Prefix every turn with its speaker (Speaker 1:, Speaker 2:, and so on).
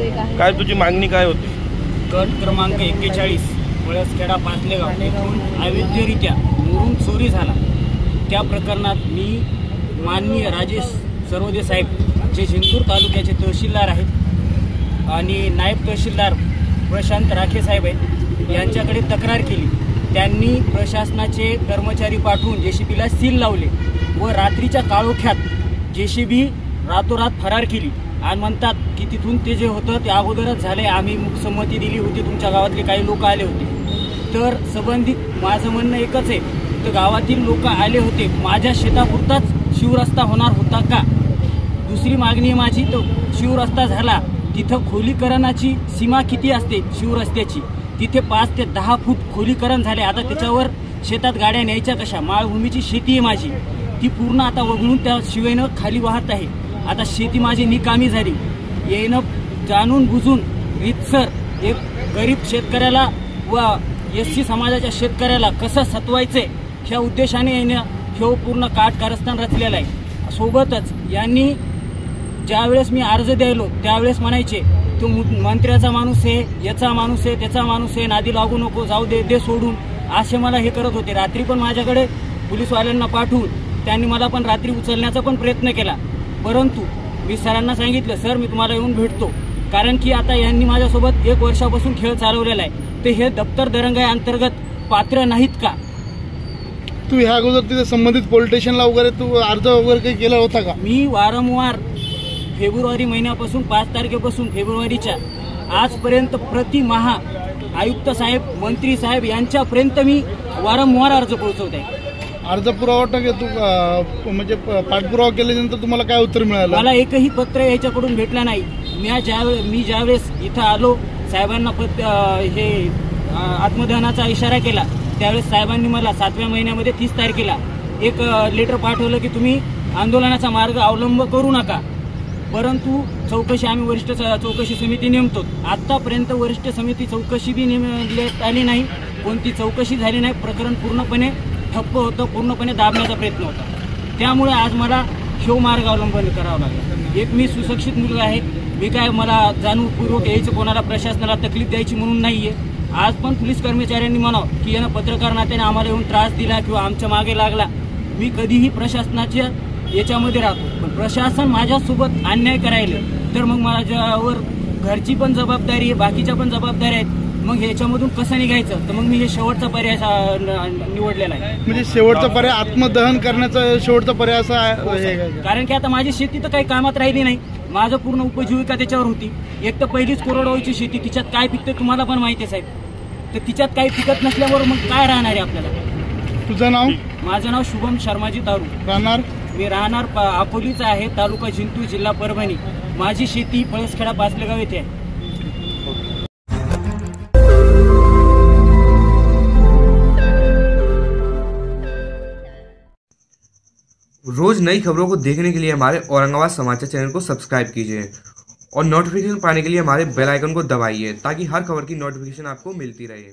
Speaker 1: होते काय?
Speaker 2: काय तुझी मागणी काय होती?
Speaker 3: गट क्रमांक 41 पळसखेडा पाचलेगाव येथून अवैधरित्या मुरुम चोरी झाला त्या प्रकरणात मी माननीय राजेश सर्वदे साहेब जे जिंतूर तालुक्याचे तहसीलदार आहेत आणि नायब तहसीलदार प्रशांत राखे साहेब आहेत यांच्याकडे तक्रार केली। त्यांनी प्रशासनाचे कर्मचारी पाठवून जेसीबीला सील लावले व रात्रीच्या काळोख्यात जेसीबी रातोरात फरार केली आणि म्हणतात की तिथून ते जे होतं ते अगोदरच झाले, आम्ही संमती दिली होती, तुमच्या गावातले काही लोक आले होते। तर संबंधित माझं म्हणणं एकच आहे, तर गावातील लोक आले होते, माझ्या शेतापुरताच शिवरस्ता होणार होता का? दुसरी मागणी माझी, तो शिवरस्ता झाला तिथं खोलीकरणाची सीमा किती असते शिवरस्त्याची? तिथे 5 ते 10 फूट खोलीकरण झाले। आता त्याच्यावर शेतात गाड्या न्यायच्या कशा? माळभूमीची शेती आहे माझी, ती पूर्ण आता वगळून त्या शिवेनं खाली वाहत आहे। आता शेती माझी निकामी झाली, येणं जाणून बुजून रीतसर एक गरीब शेतकऱ्याला व SC समाजाच्या शेतकऱ्याला कसं सतवायचंय ह्या उद्देशाने येणं हे पूर्ण कारस्थान रचलेलं आहे। सोबतच यांनी ज्यावेळेस मी अर्ज द्यायलो त्यावेळेस म्हणायचे तो मंत्र्याचा माणूस आहे, याचा माणूस आहे, त्याचा माणूस आहे, नादी लागू नको, जाऊ दे सोडून, असे मला हे करत होते। रात्री पण माझ्याकडे पोलीसवाल्यांना पाठवून त्यांनी मला पण रात्री उचलण्याचा पण प्रयत्न केला, परंतु मी सरांना सांगितलं सर मी तुम्हाला येऊन भेटतो, कारण की आता यांनी माझ्यासोबत 1 वर्षापासून खेळ चालवलेला आहे, तर हे दप्तर दरंगाई अंतर्गत पात्र नाहीत का?
Speaker 4: तू ह्या अगोदर तिथे संबंधित पोलीस स्टेशनला वगैरे तू अर्ज वगैरे काही केला होता का?
Speaker 3: मी वारंवार फेब्रुवारी महिन्यापासून 5 तारखेपासून फेब्रुवारीच्या आजपर्यंत प्रति महा आयुक्त साहेब, मंत्री साहेब यांच्यापर्यंत मी वारंवार अर्ज पोहोचवत आहे।
Speaker 4: अर्ज पुरावा टाके तू म्हणजे पाठपुरावा केल्यानंतर तुम्हाला काय उत्तर मिळालं?
Speaker 3: मला एकही पत्र याच्याकडून भेटलं नाही। मी ज्यावेळेस इथं आलो साहेबांना हे आत्मदहनाचा इशारा केला त्यावेळेस साहेबांनी मला 7व्या महिन्यामध्ये 30 तारखेला एक लेटर पाठवलं की तुम्ही आंदोलनाचा मार्ग अवलंब करू नका, परंतु चौकशी आम्ही वरिष्ठ चौकशी समिती नेमतो। आतापर्यंत वरिष्ठ समिती चौकशी बी नेमण्यात आली नाही, कोणती चौकशी झाली नाही, प्रकरण पूर्णपणे ठप्प होतं, पूर्णपणे दाबण्याचा प्रयत्न होता। त्यामुळे आज मला शो मार्ग अवलंबन करावं लागलं। एक मी सुशिक्षित मुलगा आहे, मी काय मला जाणीवपूर्वक यायचं कोणाला प्रशासनाला तकलीफ द्यायची म्हणून नाहीये। आज पण पोलीस कर्मचाऱ्यांनी म्हणावं की यानं पत्रकार नात्याने आम्हाला येऊन त्रास दिला किंवा आमच्या मागे लागला, मी कधीही प्रशासनाच्या याच्यामध्ये राहतो, पण प्रशासन माझ्यासोबत अन्याय करायला तर मग माझ्यावर घरची पण जबाबदारी आहे, बाकीच्या पण जबाबदारी आहेत, मग ह्याच्यामधून कसं निघायचं? तर मग मी हे शेवटचा पर्याय निवडलेला आहे।
Speaker 4: म्हणजे शेवटचा पर्याय आत्मदहन करण्याचा शेवटचा पर्याय असा आहे?
Speaker 3: कारण की आता माझी शेती तर काही कामात राहिली नाही, माझं पूर्ण उपजीविका त्याच्यावर होती। एक तर पहिलीच कोरडवाहूची शेती, तिच्यात काय पिकतं तुम्हाला पण माहिती आहे साहेब, तर तिच्यात काही पिकत नसल्यावर मग काय राहणार आहे आपल्याला?
Speaker 4: तुझं नाव?
Speaker 3: माझं नाव शुभम शर्माजी तारू।
Speaker 4: राहणार?
Speaker 3: मी राहणार अकोलीचा आहे, तालुका जिंतूर, जिल्हा परभणी। माझी शेती पळसखेडा पाचलेगाव येथे आहे।
Speaker 5: रोज नई खबरों को देखने के लिए हमारे औरंगाबाद समाचार चैनल को सब्सक्राइब कीजिए और नोटिफिकेशन पाने के लिए हमारे बेल आइकन को दबाइए ताकि हर खबर की नोटिफिकेशन आपको मिलती रहे।